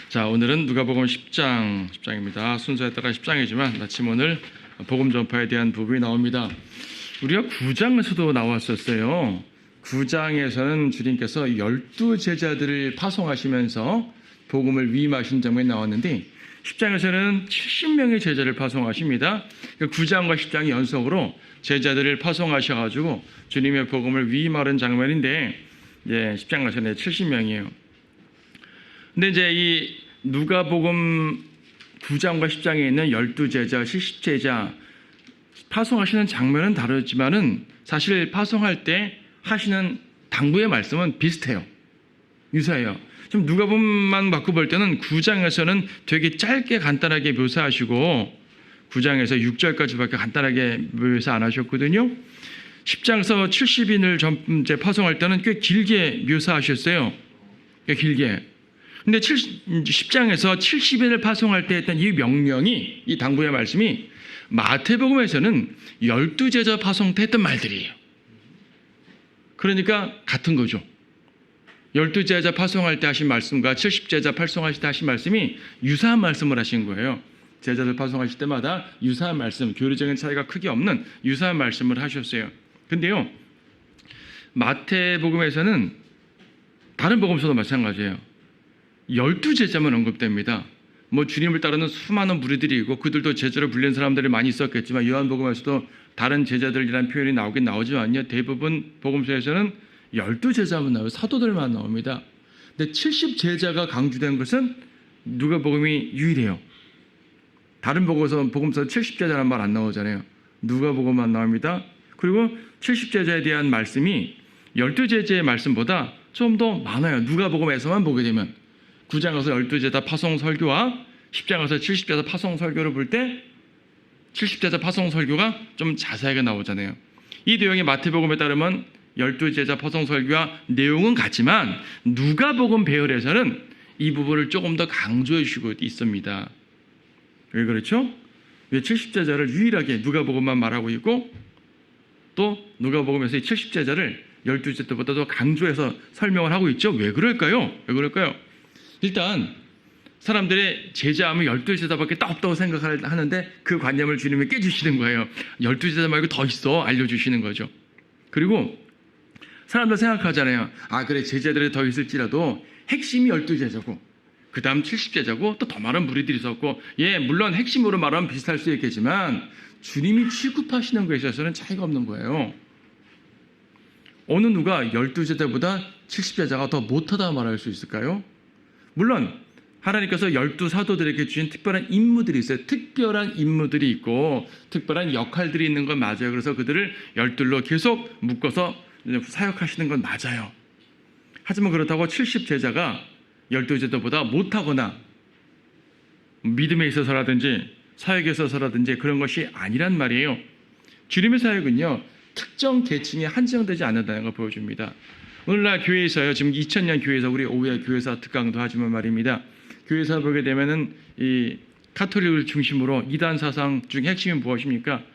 자, 오늘은 누가복음 10장입니다. 순서에 따라 10장이지만 마침 오늘 복음 전파에 대한 부분이 나옵니다. 우리가 9장에서도 나왔었어요. 9장에서는 주님께서 12제자들을 파송하시면서 복음을 위임하신 장면이 나왔는데 10장에서는 70명의 제자를 파송하십니다. 9장과 10장이 연속으로 제자들을 파송하셔가지고 주님의 복음을 위임하는 장면인데 10장에서는 70명이에요. 근데 이제 이 누가복음 9장과 10장에 있는 12제자, 70제자 파송하시는 장면은 다르지만은 사실 파송할 때 하시는 당부의 말씀은 비슷해요. 유사해요. 좀 누가복음만 바꿔 볼 때는 9장에서는 되게 짧게 간단하게 묘사하시고 9장에서 6절까지밖에 간단하게 묘사 안 하셨거든요. 10장에서 70인을 파송할 때는 꽤 길게 묘사하셨어요. 꽤 길게. 근데 10장에서 70인을 파송할 때 했던 이 명령이, 이 당부의 말씀이 마태복음에서는 12제자 파송 때 했던 말들이에요. 그러니까 같은 거죠. 12제자 파송할 때 하신 말씀과 70제자 파송하실 때 하신 말씀이 유사한 말씀을 하신 거예요. 제자들 파송하실 때마다 유사한 말씀, 교리적인 차이가 크게 없는 유사한 말씀을 하셨어요. 근데요, 마태복음에서는 다른 복음서도 마찬가지예요. 12제자만 언급됩니다. 주님을 따르는 수많은 무리들이 있고 그들도 제자로 불린 사람들이 많이 있었겠지만 요한복음에서도 다른 제자들이라는 표현이 나오긴 나오지만요. 대부분 복음서에서는 12제자만 나와요. 사도들만 나옵니다. 근데 70제자가 강조된 것은 누가복음이 유일해요. 다른 복음서 70제자라는 말 안 나오잖아요. 누가복음만 나옵니다. 그리고 70제자에 대한 말씀이 12제자의 말씀보다 좀 더 많아요. 누가복음에서만 보게 되면 9장에서 12제자 파송 설교와 10장에서 70제자 파송 설교를 볼 때 70제자 파송 설교가 좀 자세하게 나오잖아요. 이 내용이 마태복음에 따르면 12제자 파송 설교와 내용은 같지만 누가복음 배열에서는 이 부분을 조금 더 강조해 주시고 있습니다. 왜 그렇죠? 왜 70제자를 유일하게 누가복음만 말하고 있고 또 누가복음에서 이 70제자를 12제자 때보다 더 강조해서 설명을 하고 있죠? 왜 그럴까요? 일단 사람들의 제자하면 12제자밖에 딱 없다고 생각하는데 그 관념을 주님이 깨주시는 거예요. 12제자 말고 더 있어 알려주시는 거죠. 그리고 사람들 생각하잖아요. 그래 제자들이 더 있을지라도 핵심이 12제자고 그 다음 70제자고 또 더 많은 무리들이 있었고 물론 핵심으로 말하면 비슷할 수 있겠지만 주님이 취급하시는 것에 있어서는 차이가 없는 거예요. 어느 누가 12제자보다 70제자가 더 못하다 말할 수 있을까요? 물론 하나님께서 12사도들에게 주신 특별한 임무들이 있어요. 특별한 임무들이 있고 특별한 역할들이 있는 건 맞아요. 그래서 그들을 12로 계속 묶어서 사역하시는 건 맞아요. 하지만 그렇다고 70제자가 12제자보다 못하거나 믿음에 있어서라든지 사역에 있어서라든지 그런 것이 아니란 말이에요. 주님의 사역은요, 특정 계층에 한정되지 않는다는 걸 보여줍니다. 오늘날 교회에서요, 지금 2000년 교회에서 우리 오후에 교회사 특강도 하지만 말입니다. 교회사 보게 되면은 이 카톨릭을 중심으로 이단 사상 중에 핵심이 무엇입니까?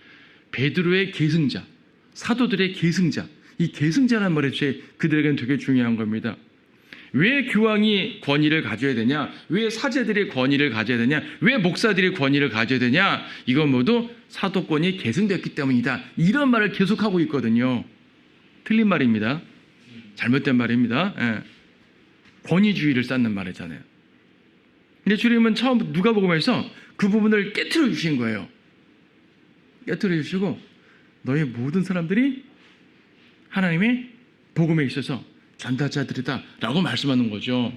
베드로의 계승자, 사도들의 계승자. 이 계승자란 말이 그들에게는 되게 중요한 겁니다. 왜 교황이 권위를 가져야 되냐? 왜 사제들이 권위를 가져야 되냐? 왜 목사들이 권위를 가져야 되냐? 이건 모두 사도권이 계승됐기 때문이다. 이런 말을 계속하고 있거든요. 틀린 말입니다. 잘못된 말입니다. 권위주의를 쌓는 말이잖아요. 근데 주님은 처음 누가복음에서 그 부분을 깨트려 주신 거예요. 깨트려 주시고 너희 모든 사람들이 하나님의 복음에 있어서 전달자들이다 라고 말씀하는 거죠.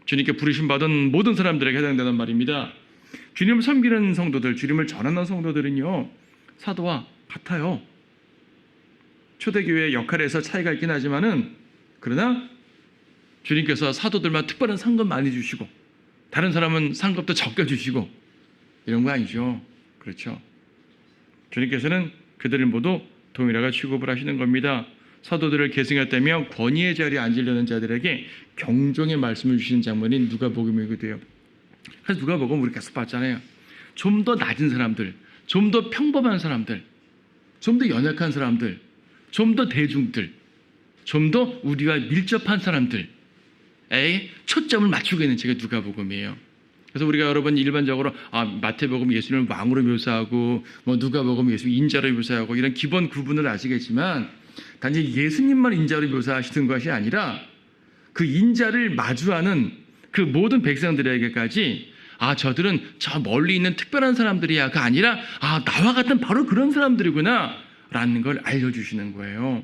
주님께 부르심 받은 모든 사람들에게 해당되는 말입니다. 주님을 섬기는 성도들, 주님을 전하는 성도들은요, 사도와 같아요. 초대교회의 역할에서 차이가 있긴 하지만은 그러나 주님께서 사도들만 특별한 상급 많이 주시고 다른 사람은 상급도 적게 주시고 이런 거 아니죠. 그렇죠. 주님께서는 그들을 모두 동일하게 취급을 하시는 겁니다. 사도들을 계승했다며 권위의 자리에 앉으려는 자들에게 경종의 말씀을 주시는 장면이 누가복음이기도 해요. 그래서 누가복음 우리 계속 봤잖아요. 좀 더 낮은 사람들, 좀 더 평범한 사람들, 좀 더 연약한 사람들, 좀 더 대중들, 좀 더 우리와 밀접한 사람들에 초점을 맞추고 있는 책이 누가복음이에요. 그래서 우리가 여러분 일반적으로 마태복음 예수님을 왕으로 묘사하고 뭐 누가복음 예수님 인자로 묘사하고 이런 기본 구분을 아시겠지만 단지 예수님만 인자로 묘사하시는 것이 아니라 그 인자를 마주하는 그 모든 백성들에게까지 저들은 저 멀리 있는 특별한 사람들이야가 아니라 나와 같은 바로 그런 사람들이구나 라는 걸 알려주시는 거예요.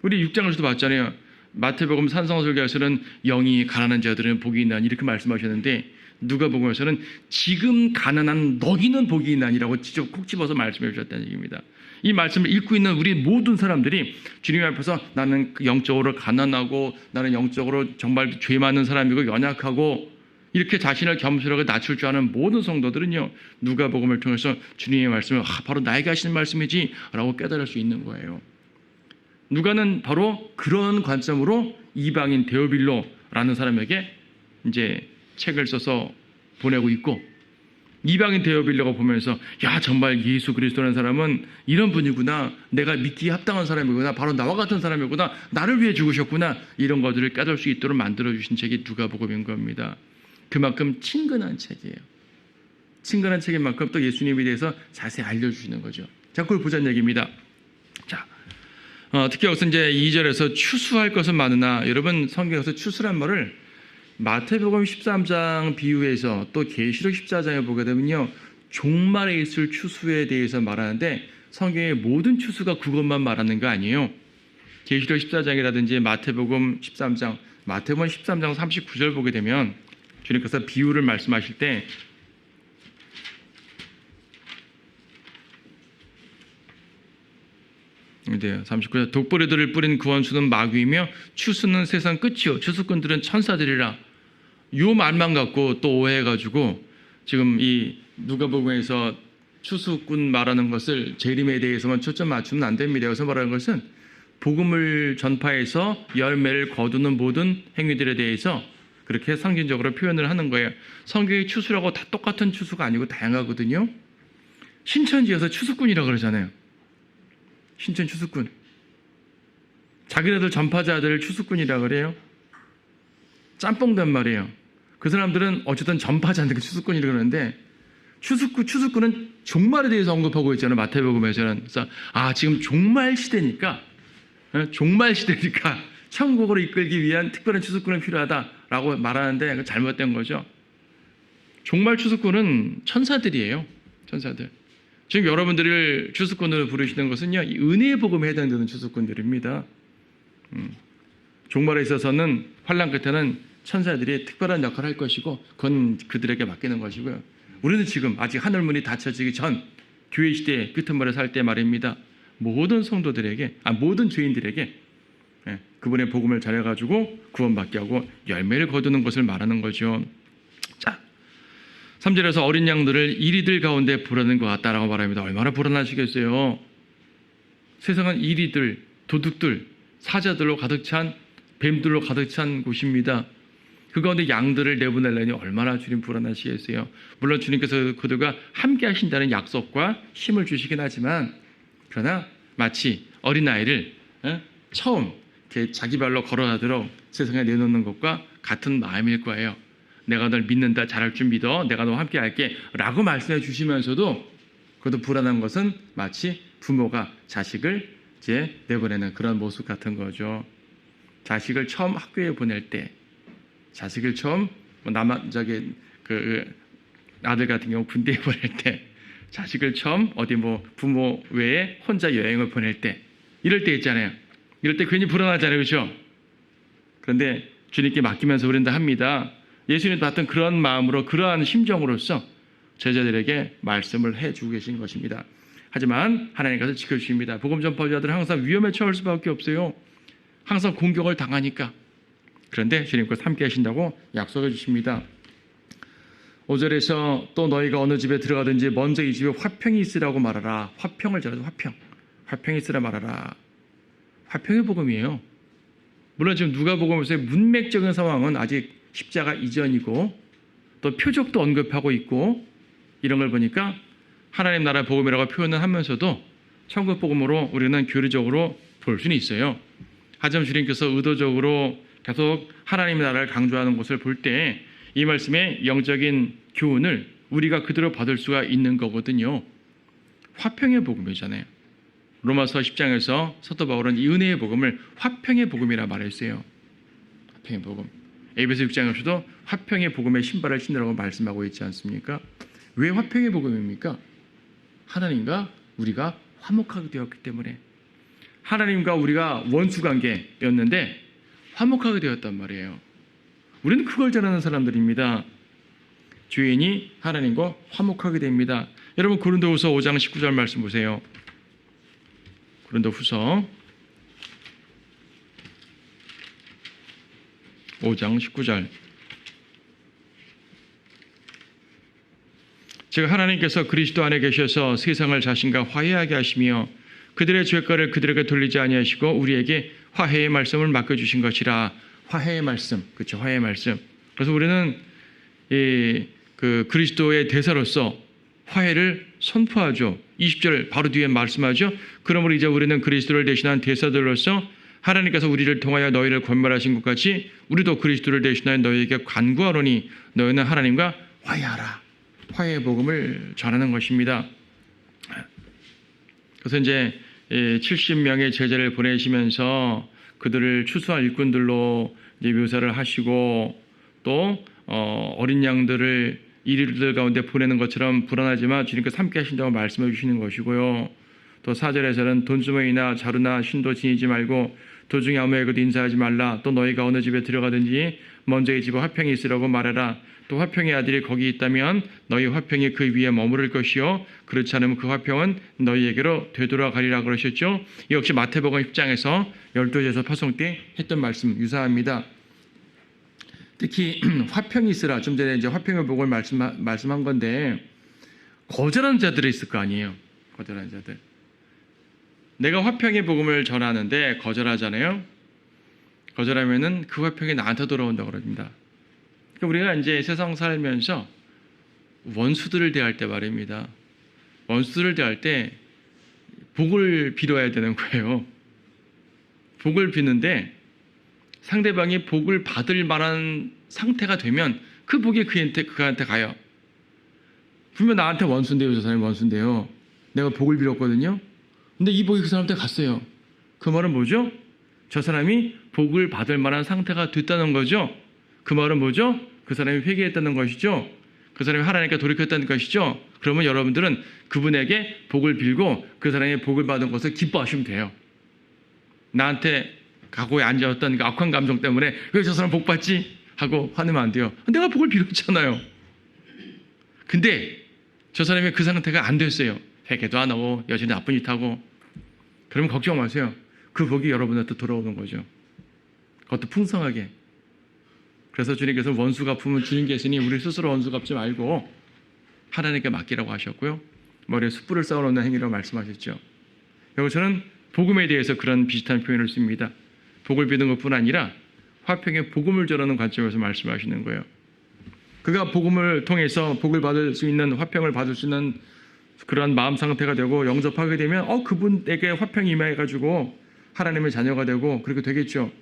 우리 6장에서도 봤잖아요. 마태복음 산성설교에서는 영이 가난한 자들은 복이 있나니 이렇게 말씀하셨는데 누가복음에서는 지금 가난한 너희는 복이 있나니라고 직접 콕 집어서 말씀해 주셨다는 얘기입니다. 이 말씀을 읽고 있는 우리 모든 사람들이 주님 앞에서 나는 영적으로 가난하고 나는 영적으로 정말 죄 많은 사람이고 연약하고 이렇게 자신을 겸손하게 낮출 줄 아는 모든 성도들은요, 누가복음을 통해서 주님의 말씀을 바로 나에게 하시는 말씀이지 라고 깨달을 수 있는 거예요. 누가는 바로 그런 관점으로 이방인 데오빌로라는 사람에게 이제 책을 써서 보내고 있고, 이방인 데오빌로가 보면서 정말 예수 그리스도라는 사람은 이런 분이구나, 내가 믿기에 합당한 사람이구나, 바로 나와 같은 사람이구나, 나를 위해 죽으셨구나, 이런 것들을 깨달을 수 있도록 만들어주신 책이 누가복음인 겁니다. 그만큼 친근한 책이에요. 친근한 책인 만큼 또 예수님에 대해서 자세히 알려주시는 거죠. 자, 그걸 보자는 얘기입니다. 자, 특히 여기서 이제 2절에서 추수할 것은 많으나, 여러분 성경에서 추수란 말을 마태복음 13장 비유에서 또 계시록 14장에 보게 되면요, 종말에 있을 추수에 대해서 말하는데 성경의 모든 추수가 그것만 말하는 거 아니에요. 계시록 14장이라든지 마태복음 13장 39절 보게 되면 주님께서 비유를 말씀하실 때 네, 39절 독보리들을 뿌린 구원수는 마귀이며 추수는 세상 끝이요 추수꾼들은 천사들이라. 요 말만 갖고 또 오해해가지고 지금 이 누가복음에서 추수꾼 말하는 것을 재림에 대해서만 초점 맞추면 안 됩니다. 여기서 말하는 것은 복음을 전파해서 열매를 거두는 모든 행위들에 대해서 그렇게 상징적으로 표현을 하는 거예요. 성경의 추수라고 다 똑같은 추수가 아니고 다양하거든요. 신천지에서 추수꾼이라고 그러잖아요. 신천 추수꾼. 자기네들 전파자들을 추수꾼이라고 그래요. 짬뽕단 말이에요. 그 사람들은 어쨌든 전파자인데 추수꾼이라고 그러는데 추수꾼은 종말에 대해서 언급하고 있잖아요. 마태복음에서는. 그래서 지금 종말 시대니까 천국으로 이끌기 위한 특별한 추수꾼이 필요하다라고 말하는데 잘못된 거죠. 종말 추수꾼은 천사들이에요. 천사들. 지금 여러분들을 추수꾼으로 부르시는 것은요, 이 은혜의 복음에 해당되는 추수꾼들입니다. 종말에 있어서는 환난 끝에는 천사들이 특별한 역할을 할 것이고 그건 그들에게 맡기는 것이고요. 우리는 지금 아직 하늘문이 닫혀지기 전 교회 시대의 끄트머리에 살 때 말입니다. 모든 성도들에게, 모든 죄인들에게 그분의 복음을 전해가지고 구원받게 하고 열매를 거두는 것을 말하는 거죠. 자, 3절에서 어린 양들을 이리들 가운데 부르는 것 같다라고 말합니다. 얼마나 불안하시겠어요. 세상은 이리들, 도둑들, 사자들로 가득 찬, 뱀들로 가득 찬 곳입니다. 그 가운데 양들을 내보내려니 얼마나 주님 불안하시겠어요. 물론 주님께서 그들과 함께 하신다는 약속과 힘을 주시긴 하지만, 그러나 마치 어린아이를 처음 자기 발로 걸어가도록 세상에 내놓는 것과 같은 마음일 거예요. 내가 널 믿는다, 잘할 줄 믿어, 내가 너와 함께 할게 라고 말씀해 주시면서도 그것도 불안한 것은 마치 부모가 자식을 이제 내보내는 그런 모습 같은 거죠. 자식을 처음 학교에 보낼 때, 자식을 처음 아들 같은 경우 군대에 보낼 때, 자식을 처음 어디 부모 외에 혼자 여행을 보낼 때, 이럴 때 있잖아요. 이럴 때 괜히 불안하잖아요. 그렇죠? 그런데 주님께 맡기면서 우리는 합니다. 예수님도 같은 그런 마음으로, 그러한 심정으로서 제자들에게 말씀을 해주고 계신 것입니다. 하지만 하나님께서 지켜주십니다. 복음 전파자들은 항상 위험에 처할 수밖에 없어요. 항상 공격을 당하니까. 그런데 주님께서 함께 하신다고 약속해 주십니다. 5절에서 또 너희가 어느 집에 들어가든지 먼저 이 집에 화평이 있으라고 말하라. 화평을 전해서 화평이 있으라 말하라. 화평의 복음이에요. 물론 지금 누가복음에서의 문맥적인 상황은 아직 십자가 이전이고 또 표적도 언급하고 있고 이런 걸 보니까 하나님 나라 복음이라고 표현을 하면서도 천국 복음으로 우리는 교리적으로 볼 수는 있어요. 하지만 주님께서 의도적으로 계속 하나님의 나라를 강조하는 것을 볼 때 이 말씀의 영적인 교훈을 우리가 그대로 받을 수가 있는 거거든요. 화평의 복음이잖아요. 로마서 10장에서 사도 바울은 이 은혜의 복음을 화평의 복음이라 말했어요. 화평의 복음. 에베소 6장에서도 화평의 복음의 신발을 신으라고 말씀하고 있지 않습니까? 왜 화평의 복음입니까? 하나님과 우리가 화목하게 되었기 때문에. 하나님과 우리가 원수관계였는데 화목하게 되었단 말이에요. 우리는 그걸 잘하는 사람들입니다. 죄인이 하나님과 화목하게 됩니다. 여러분 고린도후서 5장 19절 말씀 보세요. 고린도후서 5장 19절. 즉 하나님께서 그리스도 안에 계셔서 세상을 자신과 화해하게 하시며 그들의 죄가를 그들에게 돌리지 아니하시고 우리에게 화해의 말씀을 맡겨주신 것이라. 화해의 말씀, 그렇죠? 화해의 말씀. 그래서 우리는 그 그리스도의 대사로서 화해를 선포하죠. 20절 바로 뒤에 말씀하죠. 그러므로 이제 우리는 그리스도를 대신한 대사들로서 하나님께서 우리를 통하여 너희를 권면하신 것 같이 우리도 그리스도를 대신하여 너희에게 간구하노니 너희는 하나님과 화해하라. 화해의 복음을 전하는 것입니다. 그래서 이제 70명의 제자를 보내시면서 그들을 추수할 일꾼들로 이제 묘사를 하시고 또 어린 양들을 이들 가운데 보내는 것처럼 불안하지만 주님께서 함께 하신다고 말씀해 주시는 것이고요. 또 4절에서는 돈주머니나 자루나 신도 지니지 말고 도중에 아무에게도 인사하지 말라. 또 너희가 어느 집에 들어가든지 먼저 이 집에 화평이 있으라고 말하라. 또 화평의 아들이 거기 있다면 너희 화평이 그 위에 머무를 것이요 그렇지 않으면 그 화평은 너희에게로 되돌아가리라 그러셨죠. 이 역시 마태복음 10장에서 12제에서 파송 때 했던 말씀 유사합니다. 특히 화평이 있으라. 좀 전에 이제 화평의 복을 말씀한 건데 거절하는 자들이 있을 거 아니에요. 거절하는 자들. 내가 화평의 복음을 전하는데 거절하잖아요. 거절하면은 그 화평이 나한테 돌아온다고 그럽니다. 그러니까 우리가 이제 세상 살면서 원수들을 대할 때 말입니다. 원수들을 대할 때 복을 빌어야 되는 거예요. 복을 비는데 상대방이 복을 받을 만한 상태가 되면 그 복이 그한테 가요. 분명 나한테 원수인데요. 저 사람이 원수인데요. 내가 복을 빌었거든요. 근데 이 복이 그 사람한테 갔어요. 그 말은 뭐죠? 저 사람이 복을 받을 만한 상태가 됐다는 거죠. 그 말은 뭐죠? 그 사람이 회개했다는 것이죠. 그 사람이 하나님께 돌이켰다는 것이죠. 그러면 여러분들은 그분에게 복을 빌고 그 사람이 복을 받은 것을 기뻐하시면 돼요. 나한테 각오에 앉아있던 그 악한 감정 때문에 왜 저 사람 복 받지? 하고 화내면 안 돼요. 내가 복을 빌었잖아요. 근데 저 사람이 그 상태가 안 됐어요. 회개도 안 하고 여전히 나쁜 짓 하고. 그러면 걱정 마세요. 그 복이 여러분한테 돌아오는 거죠. 그것도 풍성하게. 그래서 주님께서 원수 갚으면 주님 계시니 우리 스스로 원수 갚지 말고 하나님께 맡기라고 하셨고요. 머리에 숯불을 쌓아놓는 행위라고 말씀하셨죠. 여기서는 복음에 대해서 그런 비슷한 표현을 씁니다. 복을 비는 것뿐 아니라 화평의 복음을 전하는 관점에서 말씀하시는 거예요. 그가 복음을 통해서 복을 받을 수 있는, 화평을 받을 수 있는 그러한 마음 상태가 되고 영접하게 되면 그분에게 화평이 임해가지고 하나님의 자녀가 되고 그렇게 되겠죠.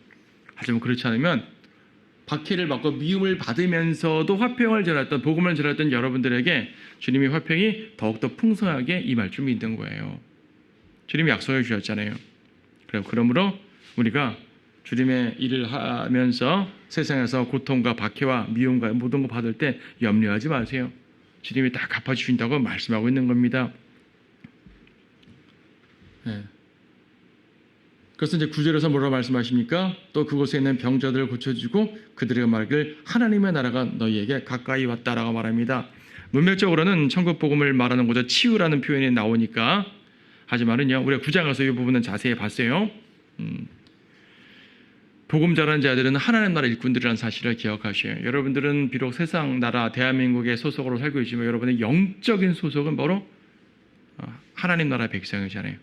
하지만 그렇지 않으면 박해를 받고 미움을 받으면서도 화평을 전했던, 복음을 전했던 여러분들에게 주님의 화평이 더욱더 풍성하게 임할 줄 믿는 거예요. 주님이 약속해 주셨잖아요. 그러므로 우리가 주님의 일을 하면서 세상에서 고통과 박해와 미움과 모든 거 받을 때 염려하지 마세요. 주님이 다 갚아주신다고 말씀하고 있는 겁니다. 네. 그래서 이제 9절에서 뭐라고 말씀하십니까? 또 그곳에 있는 병자들을 고쳐주고 그들에게 말하길 하나님의 나라가 너희에게 가까이 왔다라고 말합니다. 문맥적으로는 천국 복음을 말하는 곳에 치유라는 표현이 나오니까, 하지만은요 우리가 9장에서 이 부분은 자세히 봤어요. 복음 전하는 자들은 하나님 나라 일꾼들이라는 사실을 기억하셔요. 여러분들은 비록 세상 나라 대한민국의 소속으로 살고 있지만 여러분의 영적인 소속은 바로 하나님 나라 백성이잖아요.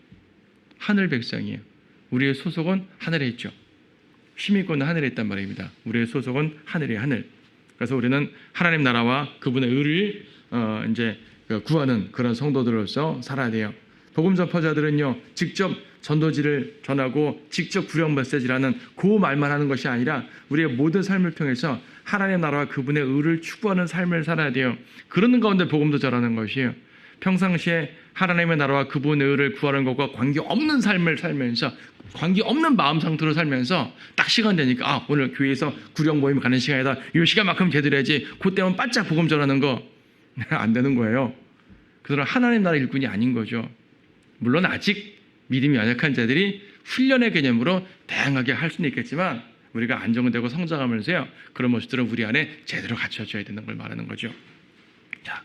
하늘 백성이에요. 우리의 소속은 하늘에 있죠. 시민권은 하늘에 있단 말입니다. 우리의 소속은 하늘이에요. 하늘. 그래서 우리는 하나님 나라와 그분의 의를 이제 구하는 그런 성도들로서 살아야 돼요. 복음 전파자들은요 직접 전도지를 전하고 직접 구령 메시지라는 그 말만 하는 것이 아니라 우리의 모든 삶을 통해서 하나님의 나라와 그분의 의를 추구하는 삶을 살아야 돼요. 그러는 가운데 복음도 전하는 것이에요. 평상시에 하나님의 나라와 그분의 의를 구하는 것과 관계없는 삶을 살면서 관계없는 마음 상태로 살면서 딱 시간 되니까 오늘 교회에서 구령 모임 가는 시간이다. 이 시간만큼 제대로 해야지. 그때만 바짝 복음 전하는 거 안 되는 거예요. 그들은 하나님 나라 일꾼이 아닌 거죠. 물론 아직 믿음이 연약한 자들이 훈련의 개념으로 다양하게 할 수는 있겠지만 우리가 안정되고 성장하면서요. 그런 모습들은 우리 안에 제대로 갖춰져야 되는 걸 말하는 거죠. 자,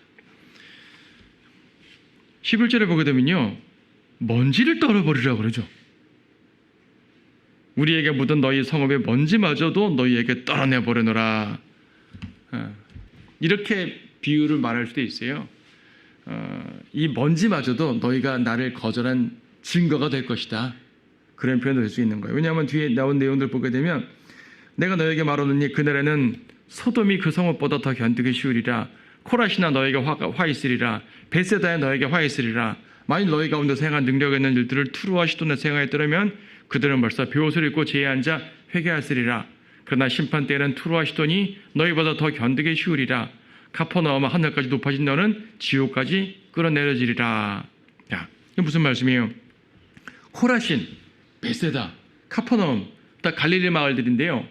11절에 보게 되면요. 먼지를 떨어버리라고 그러죠. 우리에게 묻은 너희 성읍의 먼지마저도 너희에게 떨어내버려노라. 이렇게 비유를 말할 수도 있어요. 이 먼지마저도 너희가 나를 거절한 증거가 될 것이다. 그런 표현도 될 수 있는 거예요. 왜냐하면 뒤에 나온 내용들 보게 되면 내가 너에게 말하노니 그날에는 소돔이 그 성읍보다 더 견디기 쉬우리라. 코라시나 너에게 화 있으리라. 베세다에 너에게 화 있으리라. 만일 너희 가운데서 행한 능력 있는 일들을 투르와 시돈에서 행하였더라면 그들은 벌써 베옷을 입고 제에 앉아 회개하시리라. 그러나 심판 때에는 투르와 시돈이 너희보다 더 견디기 쉬우리라. 카퍼나움아 하늘까지 높아진 너는 지옥까지 끌어내려지리라. 야, 이게 무슨 말씀이에요? 코라신, 베세다, 카퍼나움 다 갈릴리 마을들인데요.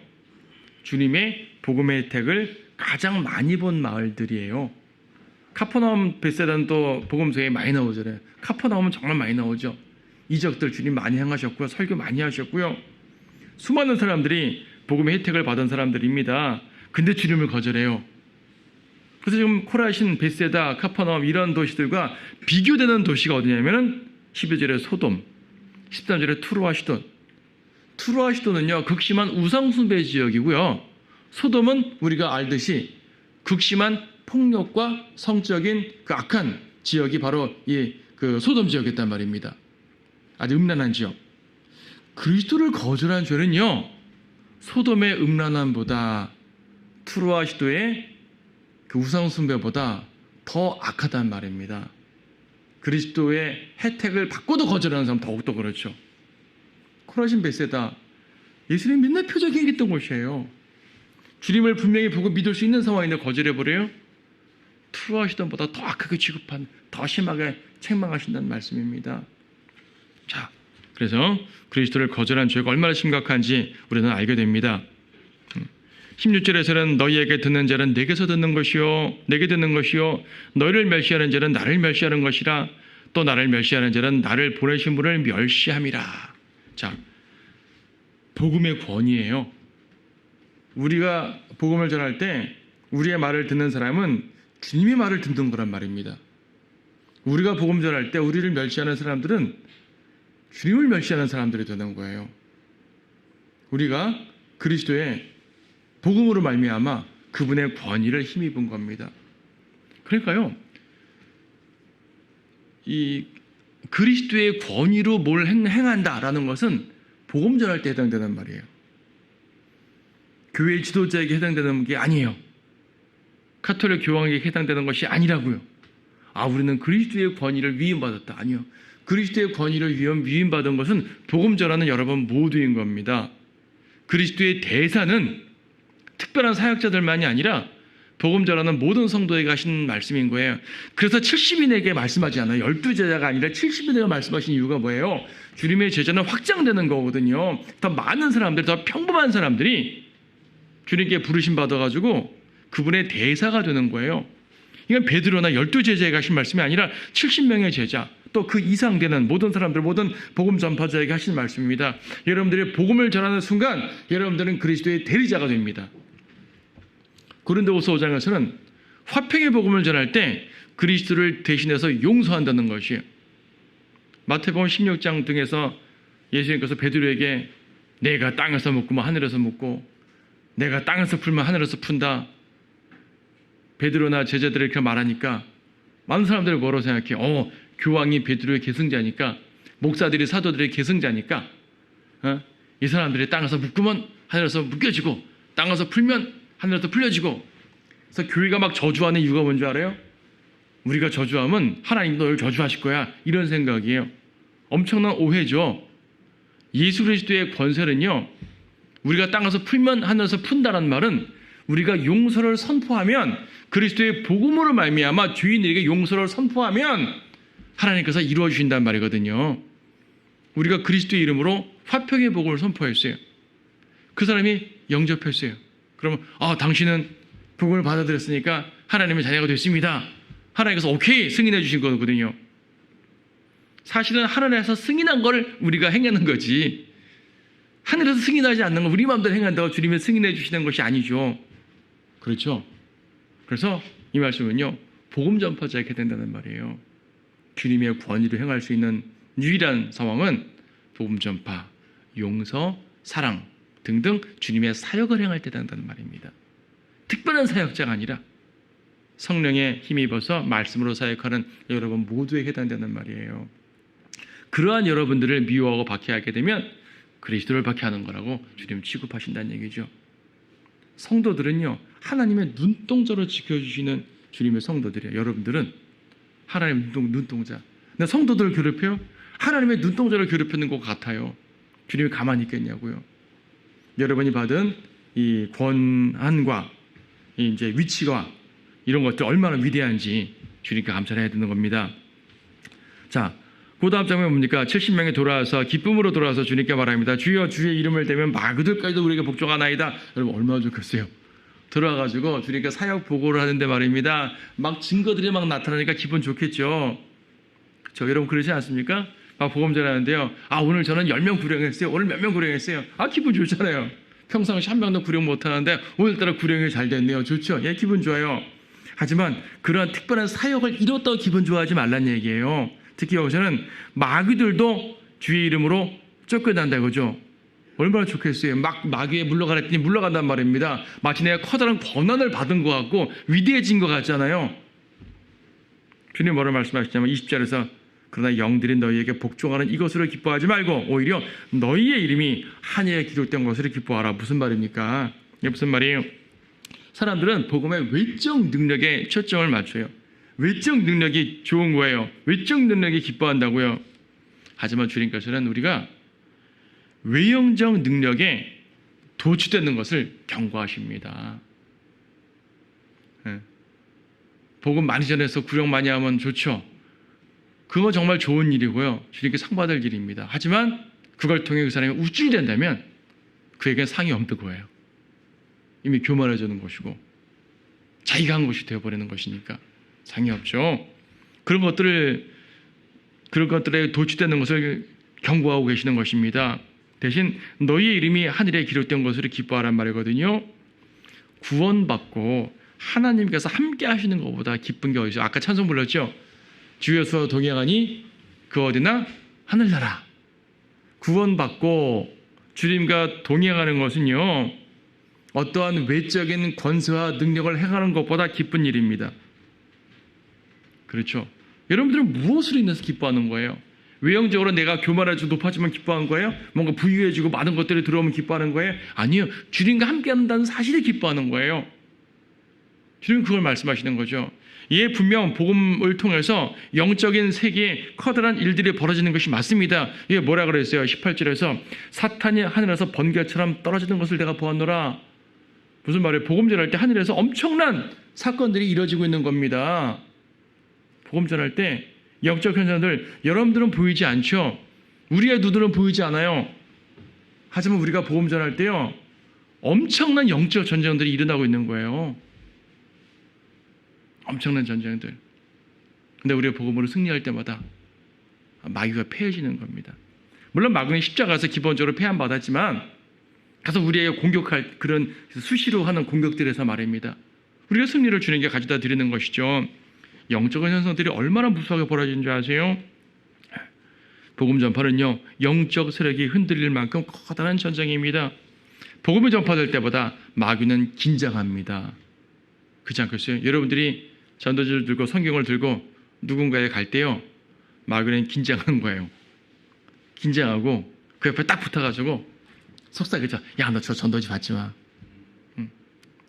주님의 복음의 혜택을 가장 많이 본 마을들이에요. 카퍼나움, 베세다는 또 복음서에 많이 나오잖아요. 카퍼나움은 정말 많이 나오죠. 이적들 주님 많이 행하셨고요. 설교 많이 하셨고요. 수많은 사람들이 복음의 혜택을 받은 사람들입니다. 근데 주님을 거절해요. 그래서 지금 코라신, 베세다, 카퍼나움 이런 도시들과 비교되는 도시가 어디냐면 12절에 소돔, 13절에 투르와 시돈. 투르와 시돈은요 극심한 우상숭배 지역이고요. 소돔은 우리가 알듯이 극심한 폭력과 성적인 그 악한 지역이 바로 그 소돔 지역이었단 말입니다. 아주 음란한 지역. 그리스도를 거절한 죄는요 소돔의 음란함보다 투르와 시도의 그 우상숭배보다 더 악하단 말입니다. 그리스도의 혜택을 받고도 거절하는 사람 더욱더 그렇죠. 코라신, 베세다, 예수님이 맨날 표적이 행했던 곳이에요. 주님을 분명히 보고 믿을 수 있는 상황인데 거절해버려요. 투르와 시돈보다 더 악하게 취급한, 더 심하게 책망하신다는 말씀입니다. 자, 그래서 그리스도를 거절한 죄가 얼마나 심각한지 우리는 알게 됩니다. 16절에서는 너희에게 듣는 자는 내게서 듣는 것이요 내게 듣는 것이요 너희를 멸시하는 자는 나를 멸시하는 것이라. 또 나를 멸시하는 자는 나를 보내신 분을 멸시함이라. 자, 복음의 권위예요. 우리가 복음을 전할 때 우리의 말을 듣는 사람은 주님의 말을 듣는 거란 말입니다. 우리가 복음 전할 때 우리를 멸시하는 사람들은 주님을 멸시하는 사람들이 되는 거예요. 우리가 그리스도의 복음으로 말미암아 그분의 권위를 힘입은 겁니다. 그러니까요, 이 그리스도의 권위로 뭘 행한다라는 것은 복음 전할 때 해당되는 말이에요. 교회 지도자에게 해당되는 게 아니에요. 카톨릭 교황에게 해당되는 것이 아니라고요. 우리는 그리스도의 권위를 위임받았다. 아니요. 그리스도의 권위를 위임받은 것은 복음 전하는 여러분 모두인 겁니다. 그리스도의 대사는 특별한 사역자들만이 아니라 복음 전하는 모든 성도에게 하신 말씀인 거예요. 그래서 70인에게 말씀하지 않아요. 12제자가 아니라 70인에게 말씀하신 이유가 뭐예요? 주님의 제자는 확장되는 거거든요. 더 많은 사람들, 더 평범한 사람들이 주님께 부르심 받아가지고 그분의 대사가 되는 거예요. 이건 베드로나 12제자에게 하신 말씀이 아니라 70명의 제자, 또 그 이상 되는 모든 사람들, 모든 복음 전파자에게 하신 말씀입니다. 여러분들이 복음을 전하는 순간 여러분들은 그리스도의 대리자가 됩니다. 고린도후서 5장에서는 화평의 복음을 전할 때 그리스도를 대신해서 용서한다는 것이에요. 마태복음 16장 등에서 예수님께서 베드로에게 내가 땅에서 묻고 하늘에서 묻고 내가 땅에서 풀면 하늘에서 푼다. 베드로나 제자들이 이렇게 말하니까 많은 사람들이 뭐라고 생각해요? 교황이 베드로의 계승자니까, 목사들이 사도들의 계승자니까 이 사람들이 땅에서 묶으면 하늘에서 묶여지고 땅에서 풀면 하늘에서 풀려지고. 그래서 교회가 막 저주하는 이유가 뭔지 알아요? 우리가 저주하면 하나님도 너를 저주하실 거야, 이런 생각이에요. 엄청난 오해죠. 예수 그리스도의 권세는요, 우리가 땅에서 풀면 하늘에서 푼다는 말은 우리가 용서를 선포하면, 그리스도의 복음으로 말미암아 죄인에게 용서를 선포하면 하나님께서 이루어 주신다는 말이거든요. 우리가 그리스도의 이름으로 화평의 복음을 선포했어요. 그 사람이 영접했어요. 그러면 당신은 복음을 받아들였으니까 하나님의 자녀가 됐습니다. 하나님께서 오케이 승인해 주신 거거든요. 사실은 하늘에서 승인한 걸 우리가 행하는 거지, 하늘에서 승인하지 않는 걸 우리 마음대로 행한다고 주님이 승인해 주시는 것이 아니죠. 그렇죠? 그래서 이 말씀은요, 복음 전파자에게 된다는 말이에요. 주님의 권위로 행할 수 있는 유일한 상황은 복음 전파, 용서, 사랑 등등 주님의 사역을 행할 때 된다는 말입니다. 특별한 사역자가 아니라 성령에 힘입어서 말씀으로 사역하는 여러분 모두에 해당되는 말이에요. 그러한 여러분들을 미워하고 박해하게 되면 그리스도를 박해하는 거라고 주님 취급하신다는 얘기죠. 성도들은요, 하나님의 눈동자로 지켜주시는 주님의 성도들이에요. 여러분들은 하나님의 눈동자. 근데 성도들을 괴롭혀요? 하나님의 눈동자를 괴롭히는 것 같아요. 주님이 가만히 있겠냐고요. 여러분이 받은 이 권한과 이제 위치가 이런 것들 얼마나 위대한지 주님께 감사를 해야 되는 겁니다. 자, 그 다음 장면 뭡니까? 70명이 돌아와서 기쁨으로 돌아와서 주님께 말합니다. 주여, 주의 이름을 대면 마귀들까지도 우리에게 복종하나이다. 여러분 얼마나 좋겠어요. 들어와가지고 주님께 사역 보고를 하는데 말입니다. 막 증거들이 막 나타나니까 기분 좋겠죠. 그렇죠? 여러분 그러지 않습니까? 막 복음 전하는데요. 오늘 저는 10명 구령했어요. 오늘 몇 명 구령했어요. 기분 좋잖아요. 평상시 한 명도 구령 못하는데 오늘따라 구령이 잘 됐네요. 좋죠? 예, 기분 좋아요. 하지만 그런 특별한 사역을 이뤘다고 기분 좋아하지 말란 얘기예요. 특히 여기서는 마귀들도 주의 이름으로 쫓겨난다 이거죠. 얼마나 좋겠어요. 막 마귀에 물러가랬더니 물러간단 말입니다. 마치 내가 커다란 권한을 받은 것 같고 위대해진 것 같잖아요. 주님 뭐를 말씀하시냐면 20절에서 그러나 영들이 너희에게 복종하는 이것으로 기뻐하지 말고 오히려 너희의 이름이 하늘에 기록된 것으로 기뻐하라. 무슨 말입니까? 이게 무슨 말이에요? 사람들은 복음의 외적 능력에 초점을 맞춰요. 외적 능력이 좋은 거예요. 외적 능력이 기뻐한다고요. 하지만 주님께서는 우리가 외형적 능력에 도취되는 것을 경고하십니다. 복음 많이 전해서 구령 많이 하면 좋죠. 그거 정말 좋은 일이고요. 주님께 상 받을 일입니다. 하지만 그걸 통해 그 사람이 우쭐 된다면 그에겐 상이 없는 거예요. 이미 교만해지는 것이고 자기가 한 것이 되어버리는 것이니까 상이 없죠. 그런 것들에 도취되는 것을 경고하고 계시는 것입니다. 대신 너희의 이름이 하늘에 기록된 것으로 기뻐하란 말이거든요. 구원받고 하나님께서 함께 하시는 것보다 기쁜 게 어디 있어요? 아까 찬송 불렀죠? 주 예수와 동행하니 그 어디나 하늘나라. 구원받고 주님과 동행하는 것은요, 어떠한 외적인 권세와 능력을 행하는 것보다 기쁜 일입니다. 그렇죠? 여러분들은 무엇으로 인해서 기뻐하는 거예요? 외형적으로 내가 교만해지고 높아지면 기뻐하는 거예요? 뭔가 부유해지고 많은 것들이 들어오면 기뻐하는 거예요? 아니요. 주님과 함께 한다는 사실에 기뻐하는 거예요. 주님 그걸 말씀하시는 거죠. 예, 분명 복음을 통해서 영적인 세계에 커다란 일들이 벌어지는 것이 맞습니다. 예, 뭐라 그랬어요? 18절에서 사탄이 하늘에서 번개처럼 떨어지는 것을 내가 보았노라. 무슨 말이에요? 복음 전할 때 하늘에서 엄청난 사건들이 이루어지고 있는 겁니다. 복음 전할 때 영적 현상들 여러분들은 보이지 않죠? 우리의 눈으로는 보이지 않아요. 하지만 우리가 복음 전할 때요, 엄청난 영적 전쟁들이 일어나고 있는 거예요. 엄청난 전쟁들. 근데 우리가 복음으로 승리할 때마다 마귀가 패해지는 겁니다. 물론 마귀는 십자가에서 기본적으로 패함받았지만 가서 우리에게 공격할 그런 수시로 하는 공격들에서 말입니다. 우리가 승리를 주님께 가져다 드리는 것이죠. 영적인 현상들이 얼마나 무수하게 벌어지는 줄 아세요? 복음 전파는요, 영적 세력이 흔들릴 만큼 커다란 전쟁입니다. 복음이 전파될 때보다 마귀는 긴장합니다. 그렇지 않겠어요? 여러분들이 전도지를 들고 성경을 들고 누군가에 갈 때요, 마귀는 긴장하는 거예요. 긴장하고 그 옆에 딱 붙어가지고 속삭이죠. 야, 너 저 전도지 받지 마.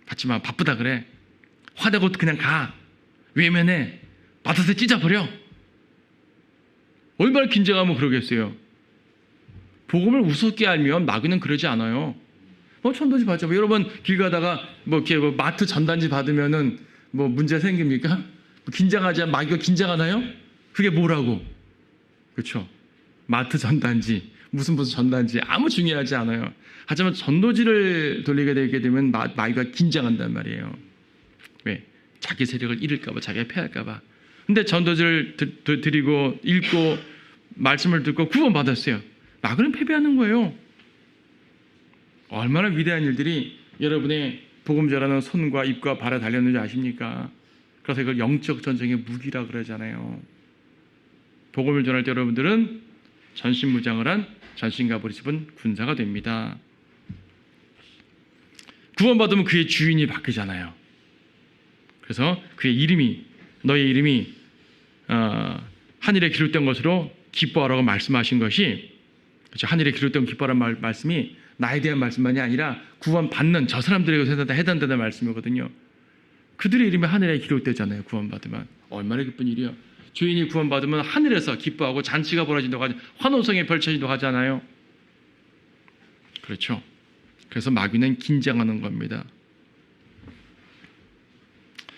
받지 마. 바쁘다 그래. 화내고 그냥 가. 외면해. 받아서 찢어버려. 얼마나 긴장하면 그러겠어요. 복음을 우습게 알면 마귀는 그러지 않아요. 전도지 받자. 여러분 길 가다가 이렇게 마트 전단지 받으면은 문제 생깁니까? 긴장하지 않 마귀가 긴장하나요? 그게 뭐라고? 그렇죠. 마트 전단지 무슨 전단지 아무 중요하지 않아요. 하지만 전도지를 돌리게 되게 되면 마귀가 긴장한단 말이에요. 왜? 자기 세력을 잃을까 봐, 자기가 패할까 봐. 근데 전도지를 드리고 읽고 말씀을 듣고 구원받았어요. 마귀는 패배하는 거예요. 얼마나 위대한 일들이 여러분의 복음 전하는 손과 입과 발에 달렸는지 아십니까? 그래서 이걸 영적 전쟁의 무기라 그러잖아요. 복음을 전할 때 여러분들은 전신무장을 한 전신갑을 입은 군사가 됩니다. 구원받으면 그의 주인이 바뀌잖아요. 그래서 그의 이름이, 너의 이름이 하늘에 기록된 것으로 기뻐하라고 말씀하신 것이, 그렇죠? 하늘에 기록된 기뻐하라는 말씀이 나에 대한 말씀만이 아니라 구원받는 저 사람들에게 해당되는 말씀이거든요. 그들의 이름이 하늘에 기록되잖아요. 구원받으면 얼마나 기쁜 일이요. 주인이 구원받으면 하늘에서 기뻐하고 잔치가 벌어진다고 하죠. 환호성이 펼쳐진다고 하잖아요. 그렇죠. 그래서 마귀는 긴장하는 겁니다.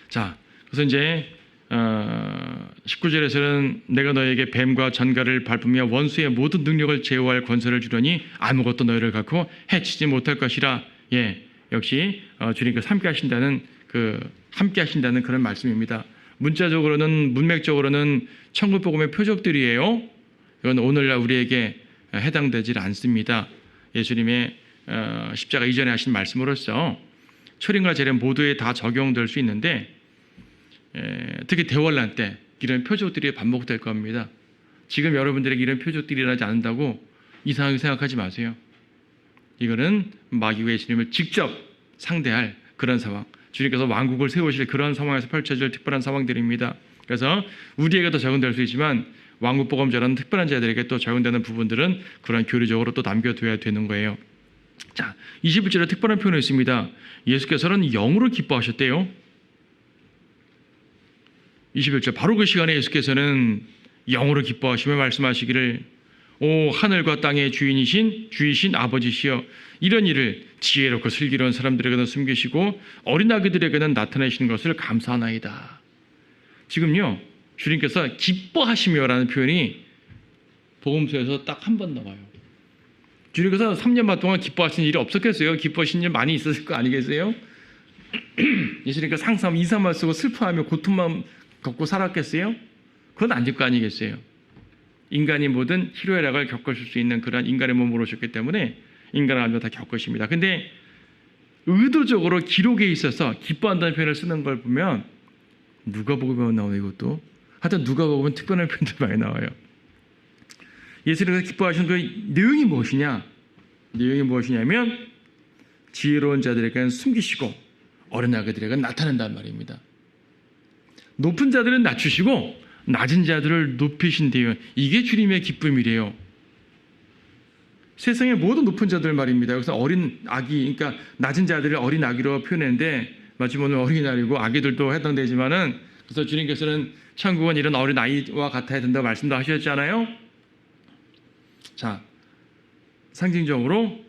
자, 그래서 이제 19절에서는 내가 너에게 뱀과 전갈을 밟으며 원수의 모든 능력을 제어할 권세를 주려니 아무것도 너희를 갖고 해치지 못할 것이라. 역시 주님께서 함께 하신다는 그런 말씀입니다. 문자적으로는, 문맥적으로는 천국 복음의 표적들이에요. 이건 오늘날 우리에게 해당되질 않습니다. 예수님의 십자가 이전에 하신 말씀으로서 초림과 재림 모두에 다 적용될 수 있는데, 특히 대환란 때 이런 표적들이 반복될 겁니다. 지금 여러분들에게 이런 표적들이 일어나지 않는다고 이상하게 생각하지 마세요. 이거는 마귀와 예수님을 직접 상대할 그런 상황, 주님께서 왕국을 세우실 그런 상황에서 펼쳐질 특별한 상황들입니다. 그래서 우리에게도 적용될 수 있지만 왕국 복음 전하는 특별한 자들에게 또 적용되는 부분들은 그런 교리적으로 또 남겨둬야 되는 거예요. 자, 21절에 특별한 표현이 있습니다. 예수께서는 영으로 기뻐하셨대요. 21절, 바로 그 시간에 예수께서는 영으로 기뻐하시며 말씀하시기를, 오 하늘과 땅의 주이신 아버지시여, 이런 일을 지혜롭고 슬기로운 사람들에게는 숨기시고 어린 아기들에게는 나타내시는 것을 감사하나이다. 지금요, 주님께서 기뻐하시며라는 표현이 복음서에서 딱 한 번 나와요. 주님께서 3년 반 동안 기뻐하시는 일이 없었겠어요? 기뻐하시는 일 많이 있었을 거 아니겠어요? 예수님께서 항상 이사만 쓰고 슬퍼하며 고통만 겪고 살았겠어요? 그건 아닐 거 아니겠어요? 인간이 모든 희로애락을 겪으실 수 있는 그런 인간의 몸으로 오셨기 때문에 인간을 알면 다 겪으십니다. 근데 의도적으로 기록에 있어서 기뻐한다는 표현을 쓰는 걸 보면 누가복음에 나오는 이것도, 하여튼 누가복음은 특별한 표현들 많이 나와요. 예수님께서 기뻐하신 그 내용이 무엇이냐? 내용이 무엇이냐면 지혜로운 자들에게는 숨기시고 어린 아이들에게는 나타낸단 말입니다. 높은 자들은 낮추시고 낮은 자들을 높이신대요. 이게 주님의 기쁨이래요. 세상의 모든 높은 자들 말입니다. 여기서 어린 아기, 그러니까 낮은 자들을 어린 아기로 표현했는데 마침 오늘 어린아이고 아기들도 해당되지만은, 그래서 주님께서는 천국은 이런 어린 아이와 같아야 된다고 말씀도 하셨잖아요. 자, 상징적으로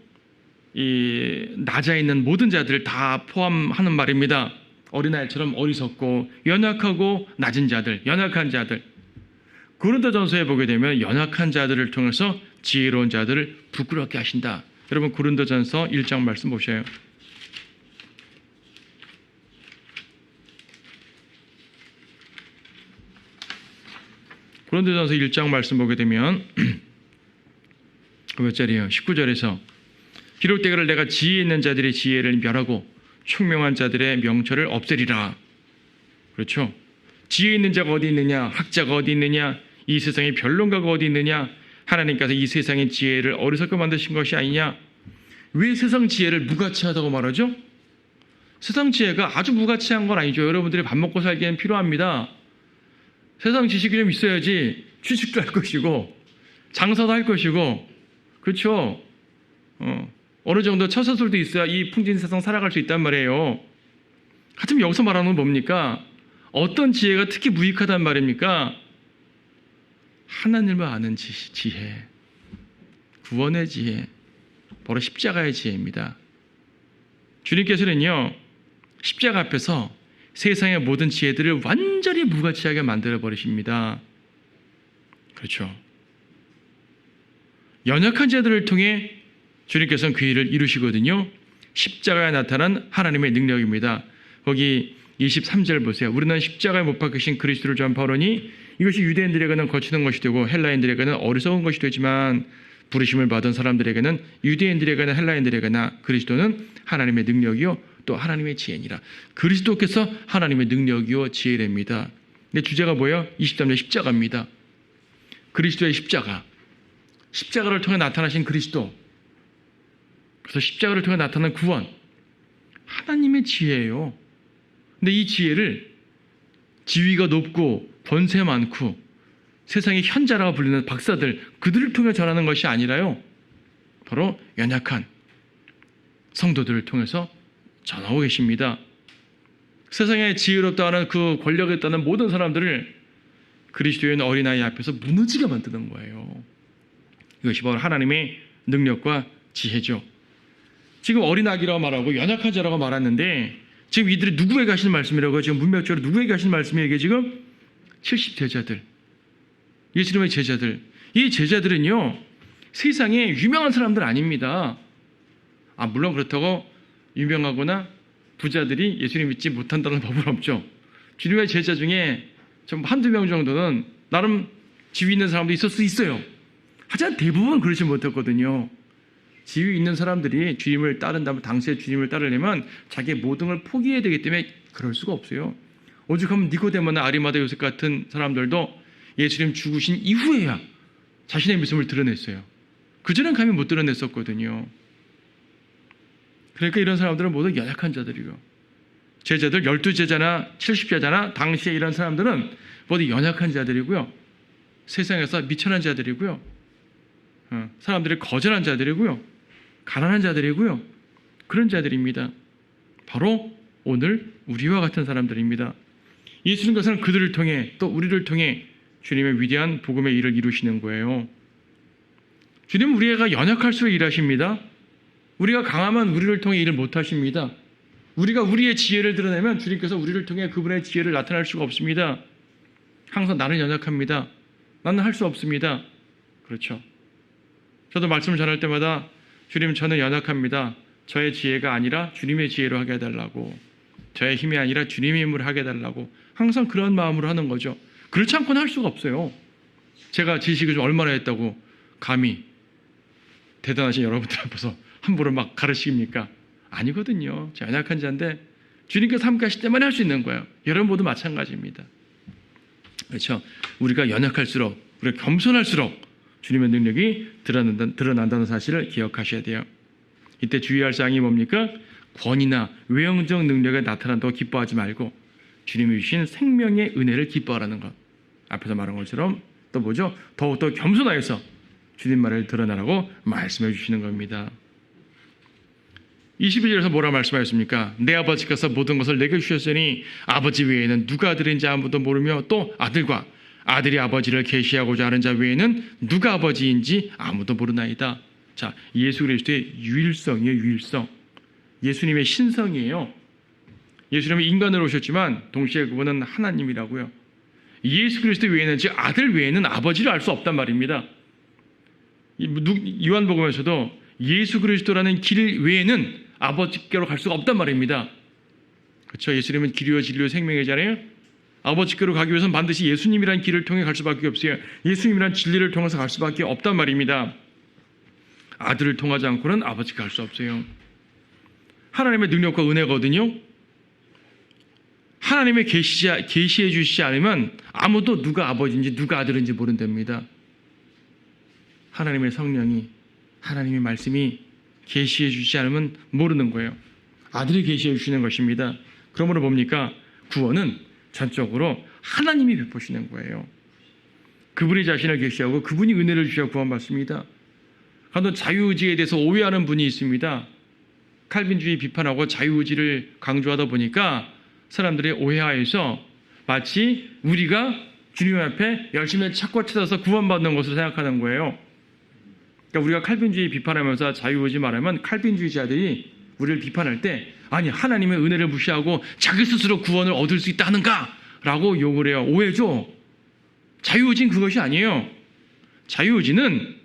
이 낮아 있는 모든 자들을 다 포함하는 말입니다. 어린아이처럼 어리석고 연약하고 낮은 자들, 연약한 자들. 고린도전서에 보게 되면 연약한 자들을 통해서 지혜로운 자들을 부끄럽게 하신다. 여러분 고린도전서 1장 말씀 보셔요. 고린도전서 1장 말씀 보게 되면 몇 절이에요? 19절에서 기록되기를 내가 지혜 있는 자들의 지혜를 멸하고 총명한 자들의 명철을 없애리라. 그렇죠? 지혜 있는 자가 어디 있느냐? 학자가 어디 있느냐? 이 세상에 변론가가 어디 있느냐? 하나님께서 이 세상의 지혜를 어리석게 만드신 것이 아니냐? 왜 세상 지혜를 무가치하다고 말하죠? 세상 지혜가 아주 무가치한 건 아니죠. 여러분들이 밥 먹고 살기에는 필요합니다. 세상 지식이 좀 있어야지 취직도 할 것이고 장사도 할 것이고, 그렇죠? 어느 정도 처서술도 있어야 이 풍진 세상 살아갈 수 있단 말이에요. 하여튼 여기서 말하는 건 뭡니까? 어떤 지혜가 특히 무익하단 말입니까? 하나님을 아는 지혜. 구원의 지혜, 바로 십자가의 지혜입니다. 주님께서는요, 십자가 앞에서 세상의 모든 지혜들을 완전히 무가치하게 만들어 버리십니다. 그렇죠. 연약한 자들을 통해 주님께서는 그 일을 이루시거든요. 십자가에 나타난 하나님의 능력입니다. 거기 23절 보세요. 우리는 십자가에 못 박히신 그리스도를 전파하노니 이것이 유대인들에게는 거치는 것이 되고 헬라인들에게는 어리석은 것이 되지만 부르심을 받은 사람들에게는 유대인들에게나 헬라인들에게나 그리스도는 하나님의 능력이요 또 하나님의 지혜니라. 그리스도께서 하나님의 능력이요 지혜랍니다. 근데 주제가 뭐예요? 23절 십자가입니다. 그리스도의 십자가. 십자가를 통해 나타나신 그리스도. 그래서 십자가를 통해 나타난 구원. 하나님의 지혜예요. 근데 이 지혜를 지위가 높고 권세 많고 세상의 현자라고 불리는 박사들, 그들을 통해 전하는 것이 아니라요, 바로 연약한 성도들을 통해서 전하고 계십니다. 세상에 지혜롭다 하는 그 권력에 있다는 모든 사람들을 그리스도의 어린아이 앞에서 무너지게 만드는 거예요. 이것이 바로 하나님의 능력과 지혜죠. 지금 어린아기라고 말하고 연약한 자라고 말했는데 지금 이들이 누구에게 하시는 말씀이라고, 지금 문맥적으로 누구에게 하시는 말씀이에요? 이게 지금 70제자들, 예수님의 제자들. 이 제자들은요, 세상에 유명한 사람들 아닙니다. 물론 그렇다고 유명하거나 부자들이 예수님 믿지 못한다는 법은 없죠. 주님의 제자 중에 좀 한두 명 정도는 나름 지위 있는 사람도 있을 수 있어요. 하지만 대부분 그러지 못했거든요. 지위 있는 사람들이 주님을 따른다면, 당시에 주님을 따르려면 자기의 모든 걸 포기해야 되기 때문에 그럴 수가 없어요. 오죽하면 니고데모나 아리마다 요셉 같은 사람들도 예수님 죽으신 이후에야 자신의 믿음을 드러냈어요. 그전엔 감히 못 드러냈었거든요. 그러니까 이런 사람들은 모두 연약한 자들이고, 제자들 12제자나 70제자나 당시에 이런 사람들은 모두 연약한 자들이고요, 세상에서 미천한 자들이고요, 사람들이 거절한 자들이고요, 가난한 자들이고요, 그런 자들입니다. 바로 오늘 우리와 같은 사람들입니다. 예수님께서는 그들을 통해, 또 우리를 통해 주님의 위대한 복음의 일을 이루시는 거예요. 주님은 우리가 연약할수록 일하십니다. 우리가 강하면 우리를 통해 일을 못하십니다. 우리가 우리의 지혜를 드러내면 주님께서 우리를 통해 그분의 지혜를 나타낼 수가 없습니다. 항상 나는 연약합니다. 나는 할 수 없습니다. 그렇죠. 저도 말씀을 전할 때마다 주님, 저는 연약합니다. 저의 지혜가 아니라 주님의 지혜로 하게 해달라고, 저의 힘이 아니라 주님의 힘으로 하게 해달라고 항상 그런 마음으로 하는 거죠. 그렇지 않고는 할 수가 없어요. 제가 지식을 좀 얼마나 했다고 감히 대단하신 여러분들 앞에서 함부로 막 가르치십니까? 아니거든요. 제가 연약한 자인데 주님께서 함께 하실 때만 할 수 있는 거예요. 여러분 모두 마찬가지입니다. 그렇죠? 우리가 연약할수록, 우리가 겸손할수록 주님의 능력이 드러난다는 사실을 기억하셔야 돼요. 이때 주의할 사항이 뭡니까? 권위나 외형적 능력에 나타난다고 기뻐하지 말고 주님이 주신 생명의 은혜를 기뻐하라는 것. 앞에서 말한 것처럼 또 뭐죠? 더욱더 겸손하여서 주님만을 드러나라고 말씀해 주시는 겁니다. 22절에서 뭐라 말씀하셨습니까? 내 아버지께서 모든 것을 내게 주셨으니 아버지 외에는 누가 아들인지 아무도 모르며 또 아들과 아들이 아버지를 계시하고자 하는 자 외에는 누가 아버지인지 아무도 모르나이다. 자, 예수 그리스도의 유일성이에요. 유일성. 예수님의 신성이에요. 예수님은 인간으로 오셨지만 동시에 그분은 하나님이라고요. 예수 그리스도 외에는, 즉 아들 외에는 아버지를 알 수 없단 말입니다. 요한복음에서도 예수 그리스도라는 길 외에는 아버지께로 갈 수가 없단 말입니다. 그렇죠? 예수님은 길이요 진리요 생명이잖아요. 아버지께로 가기 위해서는 반드시 예수님이라는 길을 통해 갈 수밖에 없어요. 예수님이라는 진리를 통해서 갈 수밖에 없단 말입니다. 아들을 통하지 않고는 아버지께 갈 수 없어요. 하나님의 능력과 은혜거든요. 하나님의 계시해 주시지 않으면 아무도 누가 아버지인지 누가 아들인지 모른답니다. 하나님의 성령이, 하나님의 말씀이 계시해 주시지 않으면 모르는 거예요. 아들이 계시해 주시는 것입니다. 그러므로 뭡니까? 구원은 전적으로 하나님이 베푸시는 거예요. 그분이 자신을 계시하고 그분이 은혜를 주셔 구원받습니다. 간혹 자유의지에 대해서 오해하는 분이 있습니다. 칼빈주의 비판하고 자유의지를 강조하다 보니까 사람들이 오해하여서 마치 우리가 주님 앞에 열심히 찾고 찾아서 구원받는 것으로 생각하는 거예요. 그러니까 우리가 칼빈주의 비판하면서 자유의지 말하면 칼빈주의자들이 우리를 비판할 때 아니 하나님의 은혜를 무시하고 자기 스스로 구원을 얻을 수 있다 하는가라고 욕을 해요. 오해죠. 자유의지는 그것이 아니에요. 자유의지는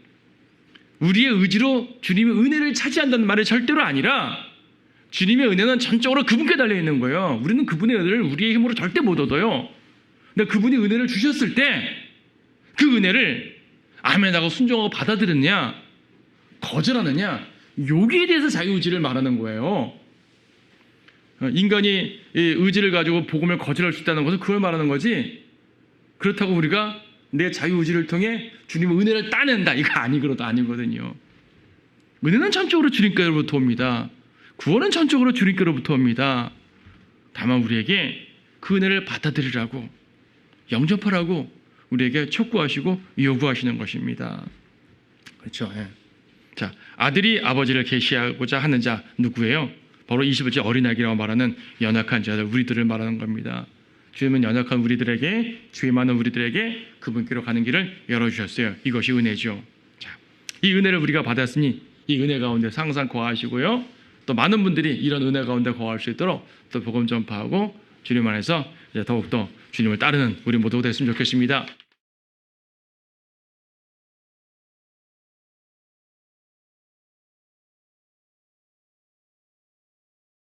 우리의 의지로 주님의 은혜를 차지한다는 말이 절대로 아니라 주님의 은혜는 전적으로 그분께 달려있는 거예요. 우리는 그분의 은혜를 우리의 힘으로 절대 못 얻어요. 근데 그분이 은혜를 주셨을 때 그 은혜를 아멘하고 순종하고 받아들였냐 거절하느냐 여기에 대해서 자유의지를 말하는 거예요. 인간이 의지를 가지고 복음을 거절할 수 있다는 것은 그걸 말하는 거지 그렇다고 우리가 내 자유의지를 통해 주님의 은혜를 따낸다 이거 아니거든요. 은혜는 전적으로 주님께로부터 옵니다. 구원은 전적으로 주님께로부터 옵니다. 다만 우리에게 그 은혜를 받아들이라고 영접하라고 우리에게 촉구하시고 요구하시는 것입니다. 그렇죠. 예. 자, 아들이 아버지를 계시하고자 하는 자 누구예요? 바로 21절 어린아기라고 말하는 연약한 자들 우리들을 말하는 겁니다. 주님은 연약한 우리들에게 죄 많은 우리들에게 그분께로 가는 길을 열어주셨어요. 이것이 은혜죠. 자, 이 은혜를 우리가 받았으니 이 은혜 가운데 항상 거하시고요. 또 많은 분들이 이런 은혜 가운데 거할 수 있도록 또 복음 전파하고 주님 안에서 이제 더욱더 주님을 따르는 우리 모두가 됐으면 좋겠습니다.